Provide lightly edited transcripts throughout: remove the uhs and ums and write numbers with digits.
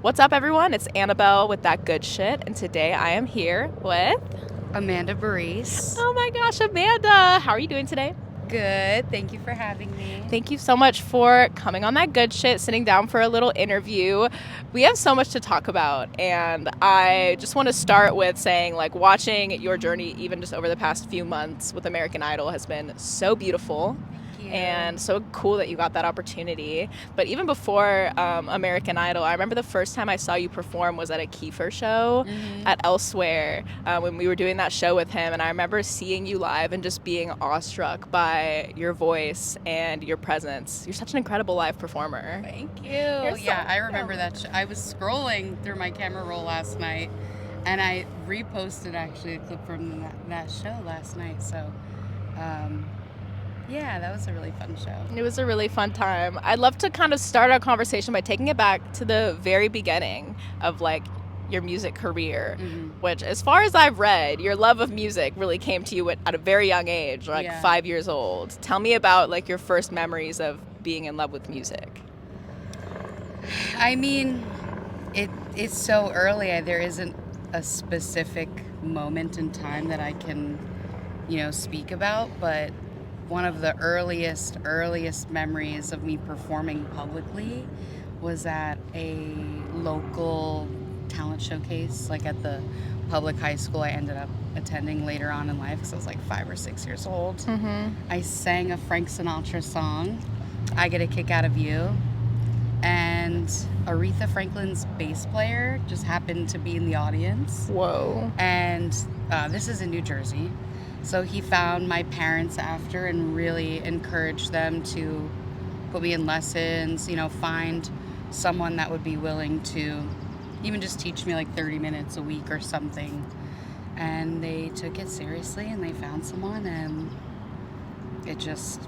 What's up, everyone? It's Annabelle with That Good Shit, and today I am here with... Amanda Barise. Oh my gosh, Amanda! How are you doing today? Good. Thank you for having me. Thank you so much for coming on That Good Shit, sitting down for a little interview. We have so much to talk about, and I just want to start with saying, like, watching your journey, even just over the past few months with American Idol, has been so beautiful. And so cool that you got that opportunity. But even before American Idol, I remember the first time I saw you perform was at a Kiefer show at Elsewhere when we were doing that show with him. And I remember seeing you live and just being awestruck by your voice and your presence. You're such an incredible live performer. Thank you. I remember that. I was scrolling through my camera roll last night, and I reposted actually a clip from that show last night. So, yeah, that was a really fun show. It was a really fun time. I'd love to kind of start our conversation by taking it back to the very beginning of, like, your music career, which, as far as I've read, your love of music really came to you at a very young age, like 5 years old. Tell me about, like, your first memories of being in love with music. I mean, it's so early. There isn't a specific moment in time that I can, speak about, but one of the earliest memories of me performing publicly was at a local talent showcase, like at the public high school I ended up attending later on in life because I was like 5 or 6 years old. I sang a Frank Sinatra song, I Get a Kick Out of You, and Aretha Franklin's bass player just happened to be in the audience. Whoa. And this is in New Jersey. So he found my parents after and really encouraged them to put me in lessons, find someone that would be willing to even just teach me like 30 minutes a week or something. And they took it seriously and they found someone, and it just,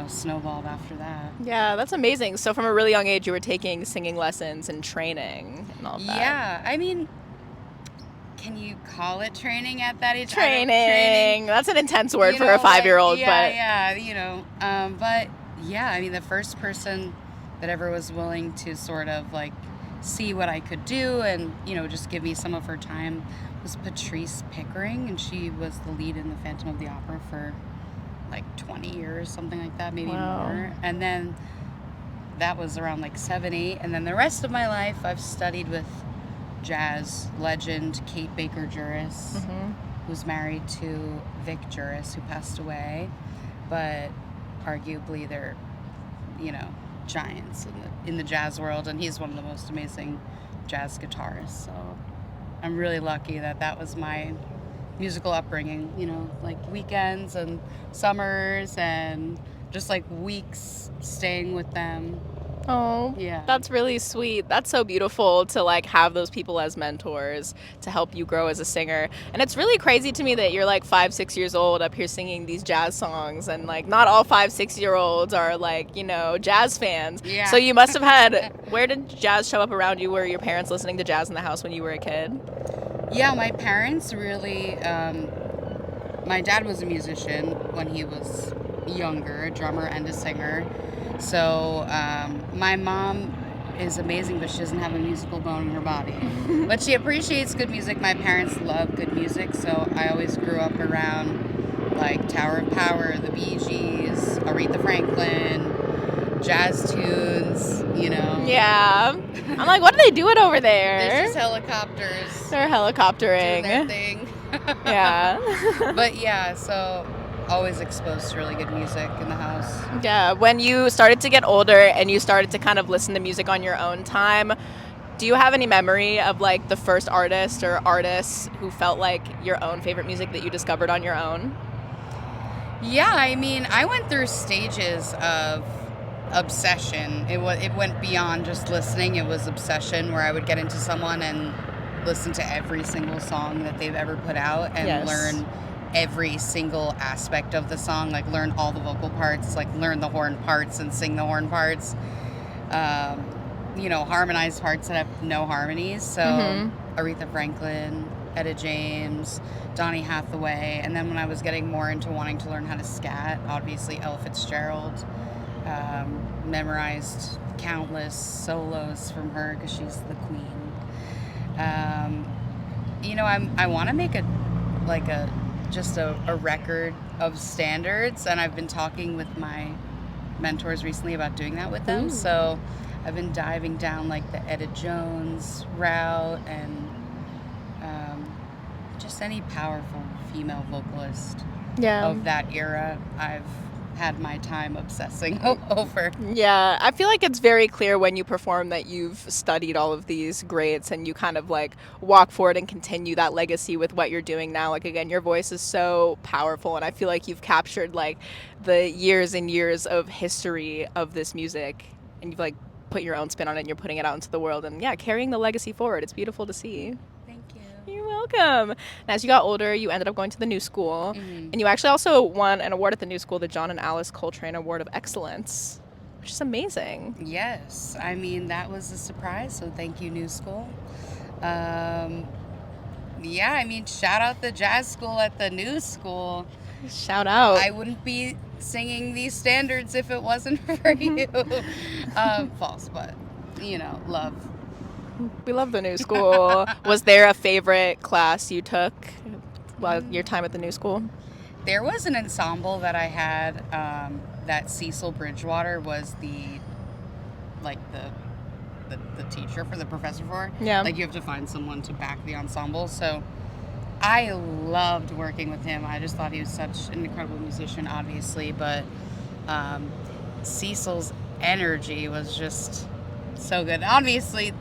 snowballed after that. Yeah, that's amazing. So from a really young age, you were taking singing lessons and training and all that. Yeah, I mean, can you call it training at that age? Training. That's an intense word for a 5-year-old. But yeah, I mean, the first person that ever was willing to sort of like see what I could do and, just give me some of her time was Patrice Pickering, and she was the lead in the Phantom of the Opera for like 20 years, something like that, maybe more. And then that was around like 7, 8, and then the rest of my life I've studied with jazz legend Kate Baker Juris, who's married to Vic Juris, who passed away, but arguably they're, giants in the jazz world, and he's one of the most amazing jazz guitarists. So I'm really lucky that was my musical upbringing, like weekends and summers and just like weeks staying with them. Oh, yeah. That's really sweet. That's so beautiful to like have those people as mentors to help you grow as a singer. And it's really crazy to me that you're like 5, 6 years old up here singing these jazz songs, and like not all 5, 6-year-olds are like, jazz fans. Yeah. So you must have had, where did jazz show up around you? Were your parents listening to jazz in the house when you were a kid? Yeah, my parents really, my dad was a musician when he was younger, a drummer and a singer. So my mom is amazing, but she doesn't have a musical bone in her body. But she appreciates good music. My parents love good music, so I always grew up around like Tower of Power, the Bee Gees, Aretha Franklin, jazz tunes, Yeah. I'm like, what are they doing over there? There's just helicopters. They're helicoptering. Doing their thing. Yeah. But yeah, so always exposed to really good music in the house. Yeah, when you started to get older and you started to kind of listen to music on your own time, do you have any memory of like the first artist or artists who felt like your own favorite music that you discovered on your own? Yeah, I mean, I went through stages of obsession. It went beyond just listening. It was obsession, where I would get into someone and listen to every single song that they've ever put out and learn every single aspect of the song, like learn all the vocal parts, like learn the horn parts and sing the horn parts, harmonized parts that have no harmonies. So Aretha Franklin, Etta James, Donny Hathaway, and then when I was getting more into wanting to learn how to scat, obviously Ella Fitzgerald, Memorized countless solos from her because she's the queen. I want to make a record of standards, and I've been talking with my mentors recently about doing that with them. Ooh. So I've been diving down like the Etta Jones route and just any powerful female vocalist of that era. I've had my time obsessing over. Yeah, I feel like it's very clear when you perform that you've studied all of these greats and you kind of like walk forward and continue that legacy with what you're doing now. Like, again, your voice is so powerful, and I feel like you've captured like the years and years of history of this music, and you've like put your own spin on it and you're putting it out into the world, and yeah, carrying the legacy forward. It's beautiful to see. Thank you. You're welcome. And as you got older, you ended up going to the New School, and you actually also won an award at the New School, the John and Alice Coltrane Award of Excellence, which is amazing. Yes, I mean, that was a surprise, so thank you, New School. Yeah, I mean, shout out the jazz school at the New School. Shout out. I wouldn't be singing these standards if it wasn't for you. False, but, love. We love the New School. Was there a favorite class you took while your time at the New School? There was an ensemble that I had that Cecil Bridgewater was the teacher for, the professor for. Yeah. Like, you have to find someone to back the ensemble. So I loved working with him. I just thought he was such an incredible musician, obviously, but Cecil's energy was just so good. Obviously,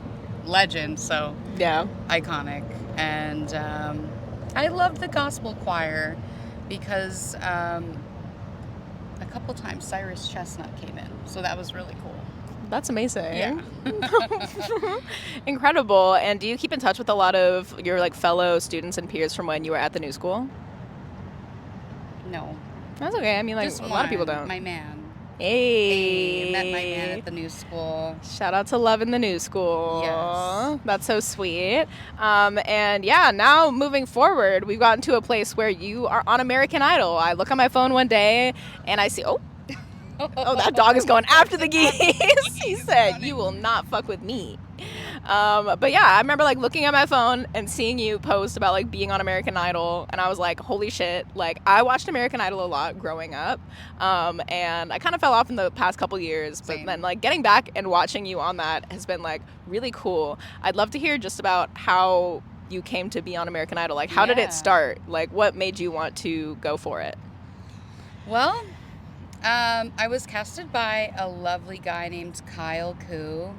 legend, so yeah, iconic. And I loved the gospel choir because a couple times Cyrus Chestnut came in, so that was really cool. That's amazing. Yeah. Incredible. And do you keep in touch with a lot of your like fellow students and peers from when you were at the New School? No. That's okay. I mean, like, Just a lot of people don't. My man. Hey. Met my man at the New School. Shout out to Love in the New School. Yes. That's so sweet. And yeah, now moving forward, we've gotten to a place where you are on American Idol. I look on my phone one day and I see, oh, that dog is going after the geese. He said, you will not fuck with me. But yeah, I remember like looking at my phone and seeing you post about like being on American Idol, and I was like, holy shit. Like, I watched American Idol a lot growing up, and I kind of fell off in the past couple years, but then like getting back and watching you on that has been like really cool. I'd love to hear just about how you came to be on American Idol. Like, how did it start? Like, what made you want to go for it? Well, I was casted by a lovely guy named Kyle Koo.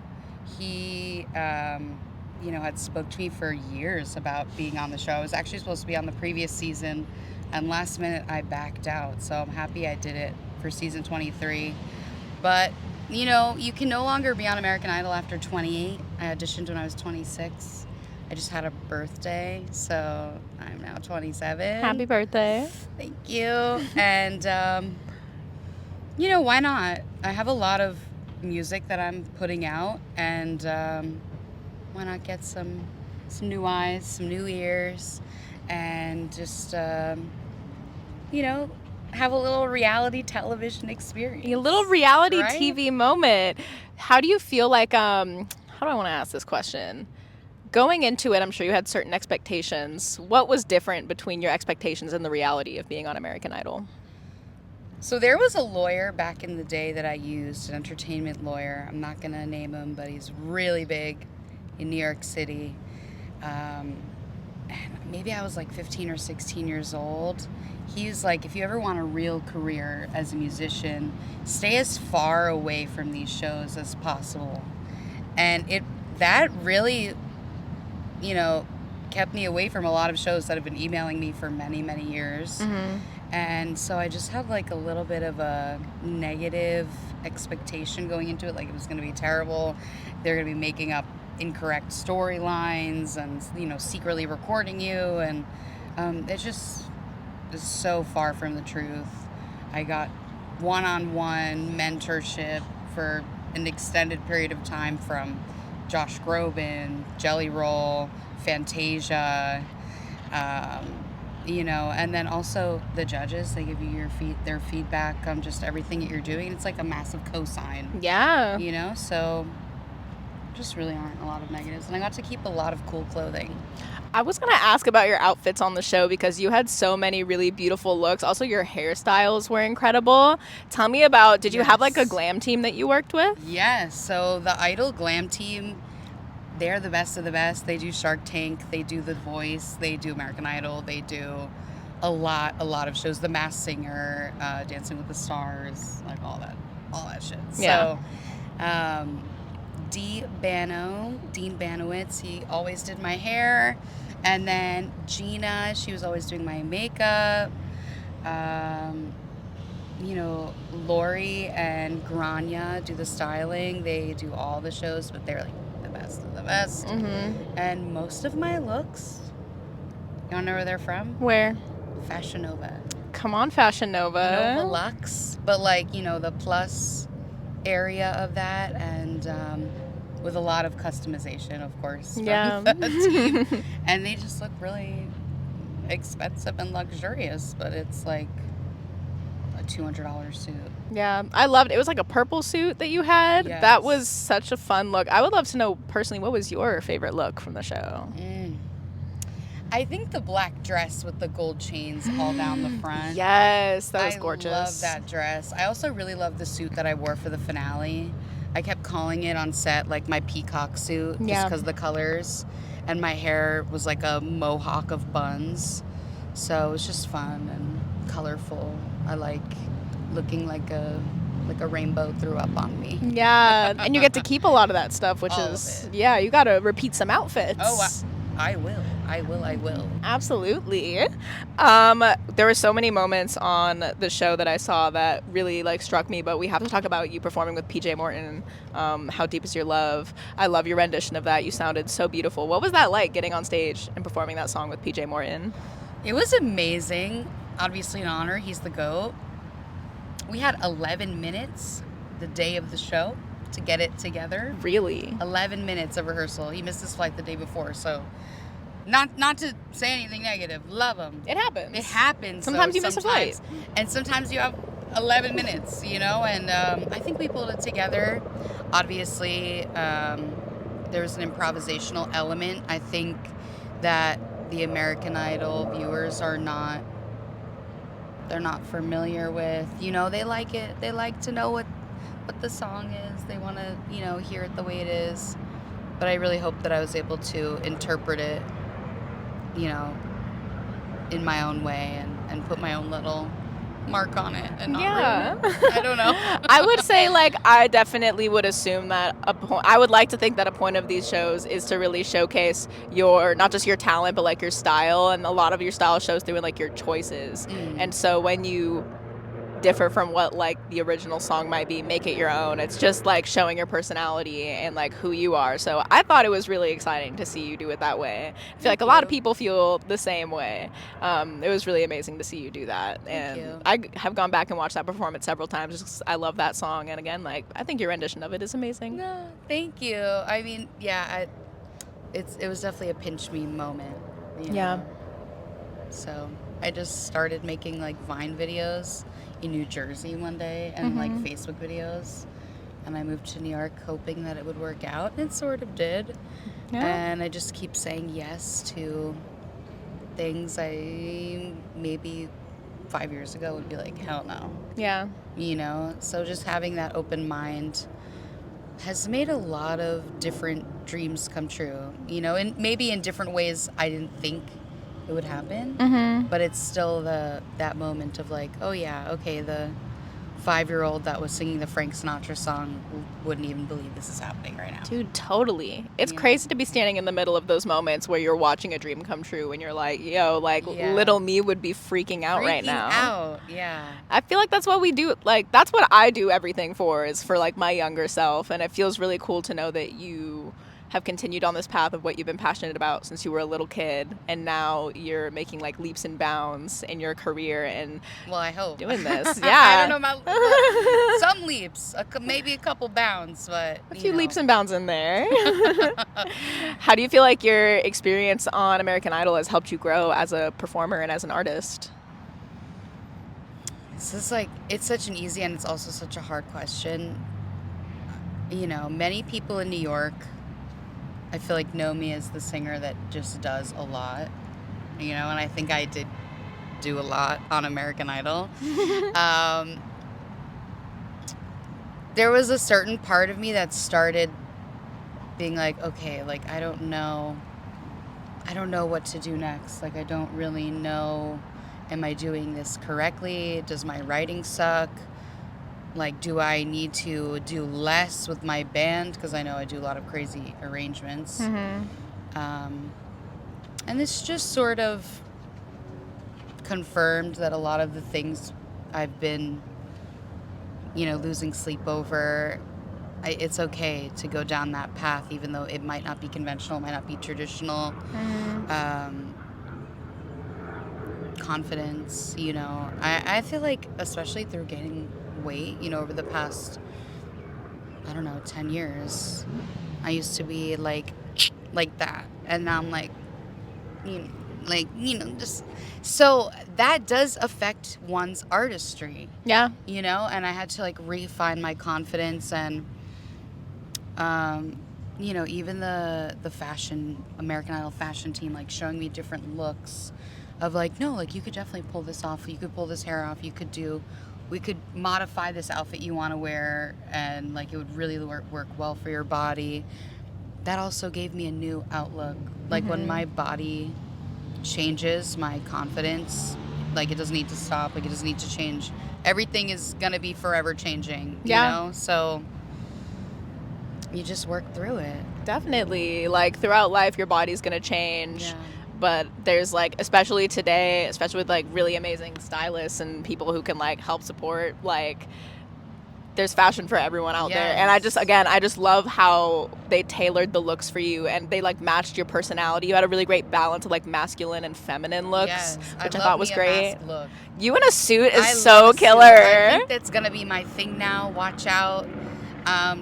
He, had spoke to me for years about being on the show. I was actually supposed to be on the previous season, and last minute I backed out. So I'm happy I did it for season 23. But, you can no longer be on American Idol after 28. I auditioned when I was 26. I just had a birthday, so I'm now 27. Happy birthday. Thank you. And, why not? I have a lot of music that I'm putting out, and why not get some new eyes, some new ears, and just have a little reality television experience. A little reality right? TV moment. How do you feel like, how do I want to ask this question? Going into it, I'm sure you had certain expectations. What was different between your expectations and the reality of being on American Idol? So there was a lawyer back in the day that I used, an entertainment lawyer. I'm not going to name him, but he's really big in New York City. And maybe I was like 15 or 16 years old. He's like, if you ever want a real career as a musician, stay as far away from these shows as possible. And that really, kept me away from a lot of shows that have been emailing me for many, many years. Mm-hmm. And so I just had like a little bit of a negative expectation going into it, like it was going to be terrible. They're going to be making up incorrect storylines and, secretly recording you. And it just is so far from the truth. I got one-on-one mentorship for an extended period of time from Josh Groban, Jelly Roll, Fantasia, And then also the judges, they give you their feedback on just everything that you're doing. It's like a massive cosign. Yeah. So just really aren't a lot of negatives. And I got to keep a lot of cool clothing. I was going to ask about your outfits on the show because you had so many really beautiful looks. Also, your hairstyles were incredible. Tell me about, did you have like a glam team that you worked with? Yes. So the Idol glam team, they're the best of the best. They do Shark Tank, they do The Voice, they do American Idol, they do a lot of shows. The Masked Singer, Dancing with the Stars, like all that shit. Yeah. So, Dean Banowitz, he always did my hair. And then Gina, she was always doing my makeup. Lori and Grania do the styling. They do all the shows, but they're like the best of the best. Mm-hmm. And most of my looks, you wanna know where they're from? Where? Fashion Nova. Come on, Fashion Nova. Nova Luxe, but like, the plus area of that, and with a lot of customization, of course, from the team. And they just look really expensive and luxurious, but it's like a $200 suit. Yeah, I loved it. It was like a purple suit that you had. Yes. That was such a fun look. I would love to know personally, what was your favorite look from the show? I think the black dress with the gold chains all down the front. Yes, that was gorgeous. I love that dress. I also really love the suit that I wore for the finale. I kept calling it on set like my peacock suit, just because of the colors. And my hair was like a mohawk of buns. So it was just fun and colorful. I like looking like a rainbow threw up on me. Yeah, and you get to keep a lot of that stuff, which All is, of it. yeah, you got to repeat some outfits. Oh, I will. Absolutely. There were so many moments on the show that I saw that really like struck me, but we have to talk about you performing with PJ Morton. How Deep Is Your Love? I love your rendition of that. You sounded so beautiful. What was that like, getting on stage and performing that song with PJ Morton? It was amazing. Obviously an honor. He's the GOAT. We had 11 minutes the day of the show to get it together. Really? 11 minutes of rehearsal. He missed his flight the day before, so not to say anything negative. Love him. It happens. It happens. Sometimes you miss a flight. And sometimes you have 11 minutes, and I think we pulled it together. Obviously, there's an improvisational element. I think that the American Idol viewers are not, they're not familiar with, they like it. They like to know what the song is. They want to, hear it the way it is. But I really hope that I was able to interpret it, in my own way and put my own little mark on it. And not really, I don't know. I would say, I definitely would assume that I would like to think that a point of these shows is to really showcase not just your talent, but your style, and a lot of your style shows through in your choices. And so when you differ from what the original song might be, make it your own. It's just showing your personality and who you are. So I thought it was really exciting to see you do it that way. I feel a lot of people feel the same way. It was really amazing to see you do that. And I have gone back and watched that performance several times just 'cause I love that song. And again, I think your rendition of it is amazing. No, thank you. I mean, yeah, it was definitely a pinch me moment. Yeah. So I just started making Vine videos in New Jersey one day, and Facebook videos, and I moved to New York hoping that it would work out, and it sort of did. And I just keep saying yes to things I maybe 5 years ago would be like, hell no. Yeah. So just having that open mind has made a lot of different dreams come true, and maybe in different ways I didn't think it would happen, but it's still that moment of oh yeah, okay, the 5-year-old that was singing the Frank Sinatra song wouldn't even believe this is happening right now. Dude, totally. It's crazy to be standing in the middle of those moments where you're watching a dream come true and you're little me would be freaking out right now. Yeah. I feel that's what we do. That's what I do everything for, is for my younger self, and it feels really cool to know that you have continued on this path of what you've been passionate about since you were a little kid, and now you're making like leaps and bounds in your career and Well, I hope. doing this. I Yeah. don't know about some leaps, maybe a couple bounds, but A few leaps and bounds in there. How do you feel like your experience on American Idol has helped you grow as a performer and as an artist? This is like, it's such an easy and it's also such a hard question. You know, many people in New York, I feel like, know me as the singer that just does a lot, you know, and I think I did do a lot on American Idol. There was a certain part of me that started being like, okay, like, I don't know what to do next. Like, I don't really know, am I doing this correctly? Does my writing suck? Like, do I need to do less with my band? Because I know I do a lot of crazy arrangements. And this just sort of confirmed that a lot of the things I've been, you know, losing sleep over, it's okay to go down that path, even though it might not be conventional, might not be traditional. Confidence, you know. I feel like, especially through gaining weight, you know, over the past, I don't know, 10 years, I used to be like that, and now I'm like, you know, just, so that does affect one's artistry. Yeah. You know, and I had to like refine my confidence, and you know, even the fashion, American Idol fashion team, like showing me different looks of like, no, like, you could definitely pull this off, you could pull this hair off, we could modify this outfit you want to wear, and like, it would really work well for your body. That also gave me a new outlook. Like, when my body changes, my confidence, like, it doesn't need to stop, like, it doesn't need to change. Everything is gonna be forever changing, you know? So you just work through it. Definitely. Like, throughout life, your body's going to change. Yeah. But there's, like, especially today, especially with, like, really amazing stylists and people who can, like, help support, like, there's fashion for everyone out there. And I just love how they tailored the looks for you, and they, like, matched your personality. You had a really great balance of, like, masculine and feminine looks, which I thought was great. Look. You in a suit is so killer. I think that's going to be my thing now. Watch out.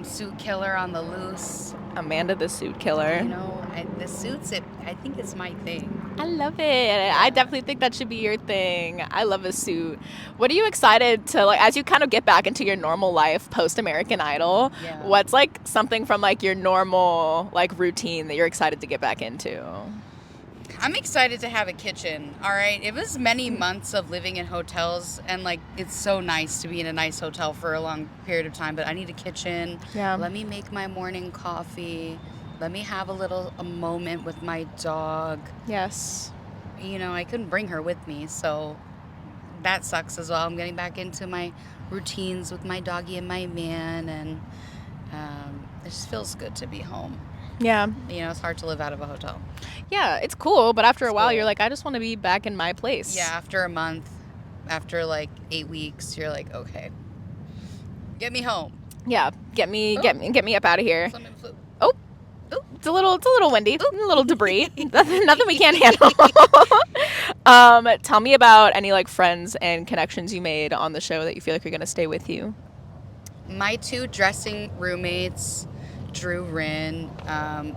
Suit killer on the loose. Amanda the suit killer. You know, the suits, I think it's my thing. I love it. I definitely think that should be your thing. I love a suit. What are you excited to, like, as you kind of get back into your normal life post American Idol? Yeah. What's like something from like your normal like routine that you're excited to get back into? I'm excited to have a kitchen, all right? It was many months of living in hotels, and, like, it's so nice to be in a nice hotel for a long period of time, but I need a kitchen. Yeah. Let me make my morning coffee. Let me have a moment with my dog. Yes. You know, I couldn't bring her with me, so that sucks as well. I'm getting back into my routines with my doggy and my man, and it just feels good to be home. Yeah. You know, it's hard to live out of a hotel. Yeah, it's cool, but after a while, you're like, I just want to be back in my place. Yeah, after a month, after like 8 weeks, you're like, okay, get me home. Yeah, get me up out of here. Something flew. Oh, it's a little windy, a little debris, nothing we can't handle. Tell me about any like friends and connections you made on the show that you feel like are gonna stay with you. My 2 dressing roommates, Drew Rynn,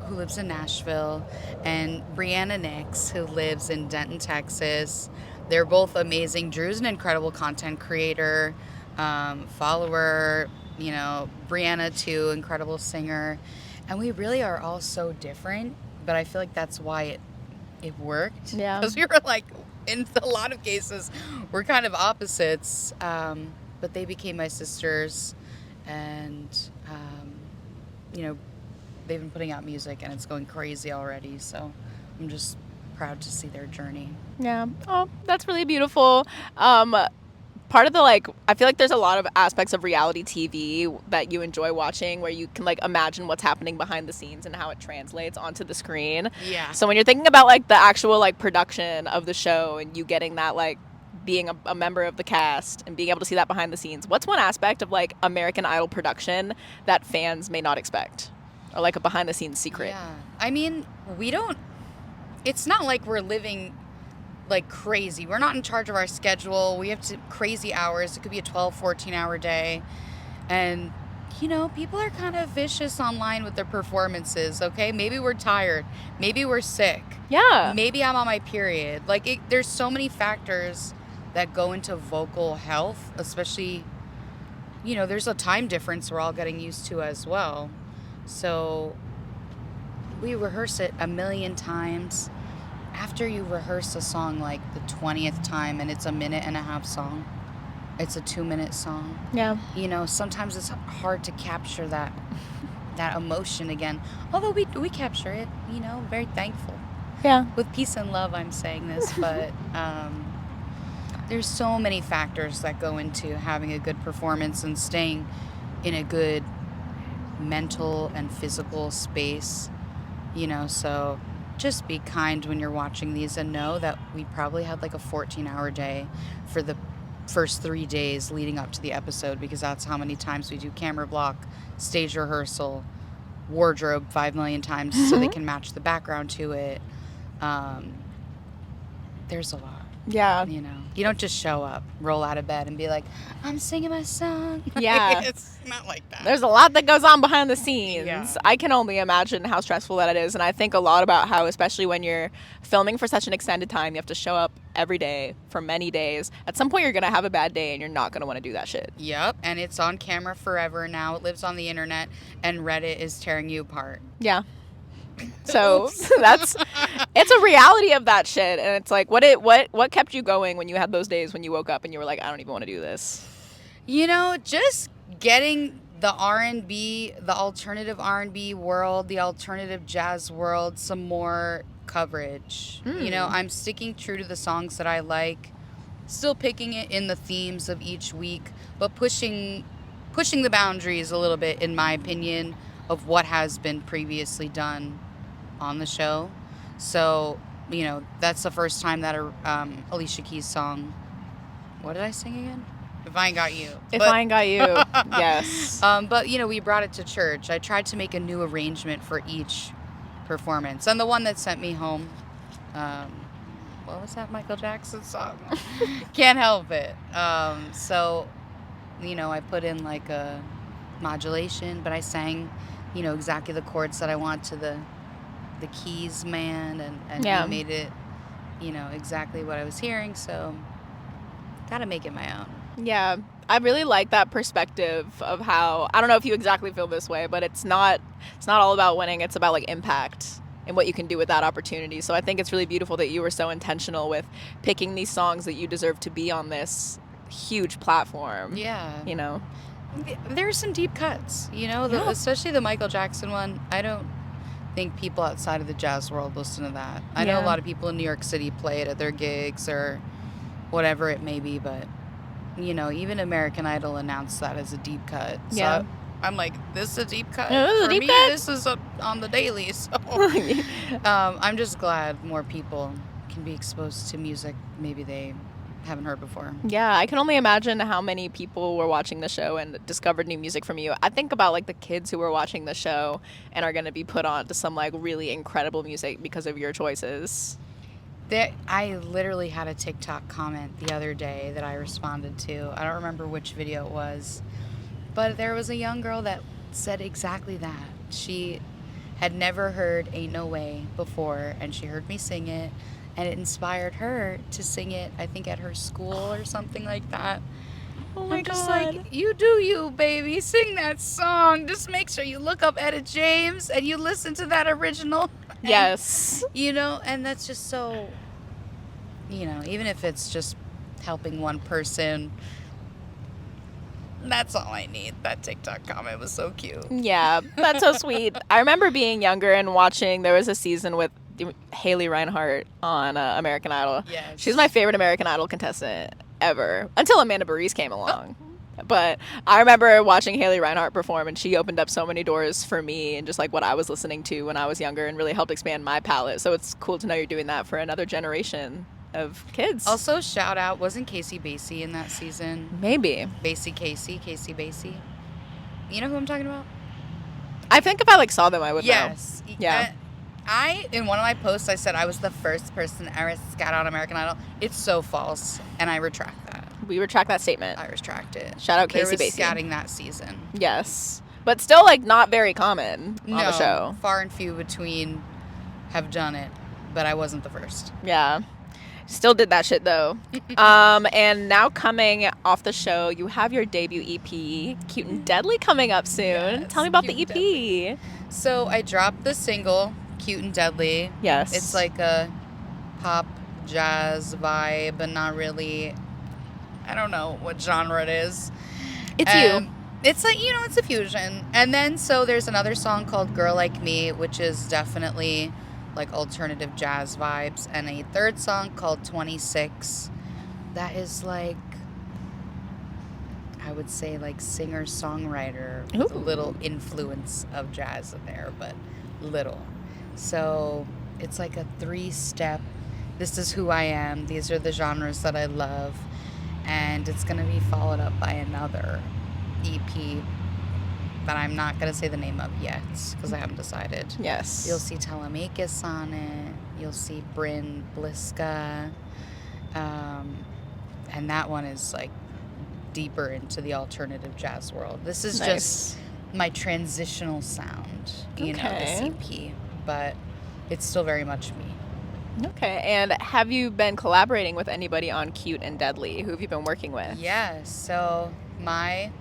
who lives in Nashville, and Brianna Nix, who lives in Denton, Texas. They're both amazing. Drew's an incredible content creator, follower, you know, Brianna too, incredible singer. And we really are all so different, but I feel like that's why it worked. Yeah. Because we were like, in a lot of cases, we're kind of opposites, but they became my sisters, and you know, they've been putting out music and it's going crazy already. So I'm just proud to see their journey. Yeah. Oh, that's really beautiful. Part of the, like, I feel like there's a lot of aspects of reality TV that you enjoy watching where you can, like, imagine what's happening behind the scenes and how it translates onto the screen. Yeah. So when you're thinking about, like, the actual, like, production of the show and you getting that, like, being a member of the cast and being able to see that behind the scenes, what's one aspect of, like, American Idol production that fans may not expect? or like a behind the scenes secret? Yeah. I mean, it's not like we're living like crazy. We're not in charge of our schedule. We have crazy hours. It could be a 12, 14-hour day. And, people are kind of vicious online with their performances, okay? Maybe we're tired. Maybe we're sick. Yeah. Maybe I'm on my period. Like, there's so many factors that go into vocal health, especially, there's a time difference we're all getting used to as well. So we rehearse it a million times. After you rehearse a song like the 20th time and it's a 1.5-minute song, it's a 2-minute song. Yeah. Sometimes it's hard to capture that emotion again. Although we capture it, very thankful. Yeah. With peace and love, I'm saying this, but there's so many factors that go into having a good performance and staying in a good mental and physical space, so just be kind when you're watching these and know that we probably had like a 14-hour day for the first 3 days leading up to the episode, because that's how many times we do camera block, stage rehearsal, wardrobe 5 million times so they can match the background to it. There's a lot. Yeah. You don't just show up, roll out of bed and be like, I'm singing my song. Yeah. It's not like that. There's a lot that goes on behind the scenes. Yeah. I can only imagine how stressful that it is. And I think a lot about how, especially when you're filming for such an extended time, you have to show up every day for many days. At some point, you're going to have a bad day and you're not going to want to do that shit. Yep. And it's on camera forever now. It lives on the internet and Reddit is tearing you apart. Yeah. So it's a reality of that shit. And it's like, what kept you going when you had those days when you woke up and you were like, I don't even want to do this? Just getting the R&B, the alternative R&B world, the alternative jazz world, some more coverage. I'm sticking true to the songs that I like, still picking it in the themes of each week, but pushing the boundaries a little bit, in my opinion, of what has been previously done on the show. So, that's the first time that Alicia Keys song, what did I sing again? If I Ain't Got You. I Ain't Got You, yes. But, we brought it to church. I tried to make a new arrangement for each performance. And the one that sent me home, what was that Michael Jackson song? Can't help it. So, I put in like a modulation, but I sang, exactly the chords that I want to the keys man, and he made it, exactly what I was hearing. So, gotta make it my own. Yeah, I really like that perspective of how, I don't know if you exactly feel this way, but it's not all about winning. It's about like impact and what you can do with that opportunity. So I think it's really beautiful that you were so intentional with picking these songs that you deserve to be on this huge platform. Yeah. There are some deep cuts, especially the Michael Jackson one. I don't think people outside of the jazz world listen to that. I know a lot of people in New York City play it at their gigs or whatever it may be, but even American Idol announced that as a deep cut. So I'm like, this is a deep cut. For me, cut? This is on the daily. So I'm just glad more people can be exposed to music maybe they haven't heard before. Yeah, I can only imagine how many people were watching the show and discovered new music from you. I think about like the kids who were watching the show and are going to be put on to some like really incredible music because of your choices. I literally had a TikTok comment the other day that I responded to. I don't remember which video it was, but there was a young girl that said exactly that. She had never heard Ain't No Way before, and she heard me sing it, and it inspired her to sing it, I think at her school or something like that. Oh my I'm just God. like, you do you, baby. Sing that song. Just make sure you look up Etta James and you listen to that original. Yes. And that's just so, even if it's just helping one person, that's all I need. That TikTok comment was so cute. Yeah, that's so sweet. I remember being younger and watching, there was a season with Haley Reinhart on American Idol. Yes. She's my favorite American Idol contestant ever, until Amanda Barise came along. But I remember watching Haley Reinhart perform, and she opened up so many doors for me and just like what I was listening to when I was younger, and really helped expand my palette. So it's cool to know you're doing that for another generation of kids. Also, shout out, wasn't Casey Basie in that season? Maybe. Casey Basie. You know who I'm talking about? I think if I like saw them, I would Yes. know. Yeah. In one of my posts, I said I was the first person to ever scat on American Idol. It's so false, and I retract that. We retract that statement. I retract it. Shout out Casey There was Basie. scatting that season. Yes. But still, like, not very common on the show. Far and few between have done it, but I wasn't the first. Yeah. Still did that shit, though. And now coming off the show, you have your debut EP, Cute and Deadly, coming up soon. Yes, Tell me about Cute the EP. So I dropped the single, Cute and Deadly. Yes. It's like a pop jazz vibe, but not really. I don't know what genre it is. It's you. It's like, it's a fusion. And then so there's another song called Girl Like Me, which is definitely like alternative jazz vibes. And a third song called 26. That is like, I would say like singer-songwriter with a little influence of jazz in there, but little. So it's like a 3-step. This is who I am. These are the genres that I love. And it's going to be followed up by another EP that I'm not going to say the name of yet because I haven't decided. Yes. You'll see Telemachus on it. You'll see Bryn Bliska. And that one is like deeper into the alternative jazz world. This is just my transitional sound, this EP. But it's still very much me. Okay, and have you been collaborating with anybody on Cute and Deadly? Who have you been working with? Yeah, so my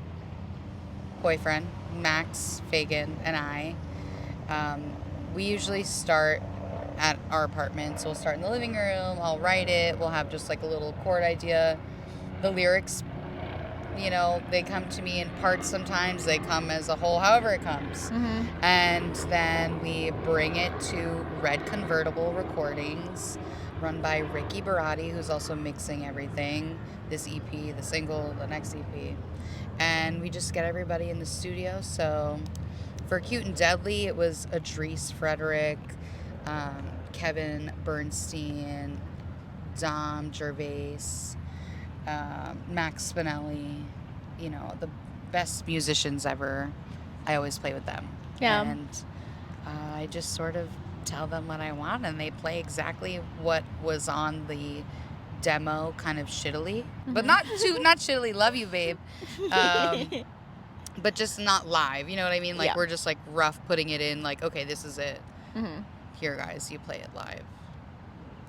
boyfriend, Max Fagan, and I, we usually start at our apartment. So we'll start in the living room, I'll write it, we'll have just like a little chord idea. The lyrics, they come to me in parts sometimes, they come as a whole, however it comes. Mm-hmm. And then we bring it to Red Convertible Recordings, run by Ricky Barati, who's also mixing everything, this EP, the single, the next EP. And we just get everybody in the studio. So for Cute and Deadly, it was Adrice Frederick, Kevin Bernstein, Dom Gervais, Max Spinelli, the best musicians ever. I always play with them. Yeah. And I just sort of tell them what I want, and they play exactly what was on the demo, kind of shittily. Mm-hmm. But not shittily, love you, babe. But just not live, you know what I mean? Like, we're just like rough putting it in, like, okay, this is it. Mm-hmm. Here, guys, you play it live.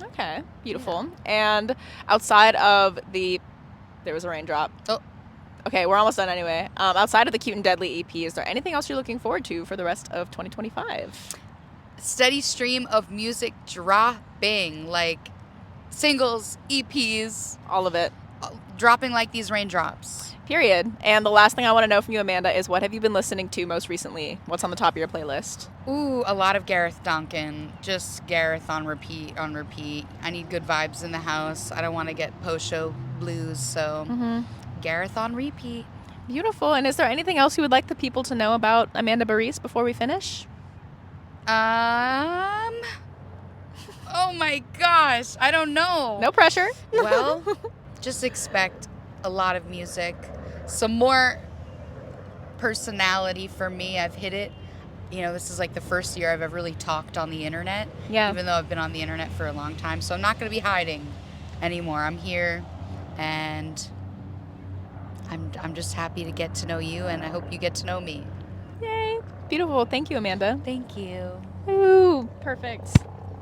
Okay, beautiful. Yeah. And outside of there was a raindrop. Oh. Okay, we're almost done anyway. Outside of the Cute and Deadly EP, is there anything else you're looking forward to for the rest of 2025? Steady stream of music dropping, like singles, EPs. All of it. Dropping like these raindrops. Period. And the last thing I want to know from you, Amanda, is what have you been listening to most recently? What's on the top of your playlist? Ooh, a lot of Gareth Duncan. Just Gareth on repeat. I need good vibes in the house. I don't want to get post-show blues, so Gareth on repeat. Beautiful. And is there anything else you would like the people to know about Amanda Barise before we finish? Oh my gosh, I don't know. No pressure. Well, just expect a lot of music, some more personality for me. I've hit it. This is like the first year I've ever really talked on the internet. Yeah. Even though I've been on the internet for a long time, so I'm not going to be hiding anymore. I'm here, and I'm just happy to get to know you, and I hope you get to know me. Yay! Beautiful. Thank you, Amanda. Thank you. Ooh, perfect.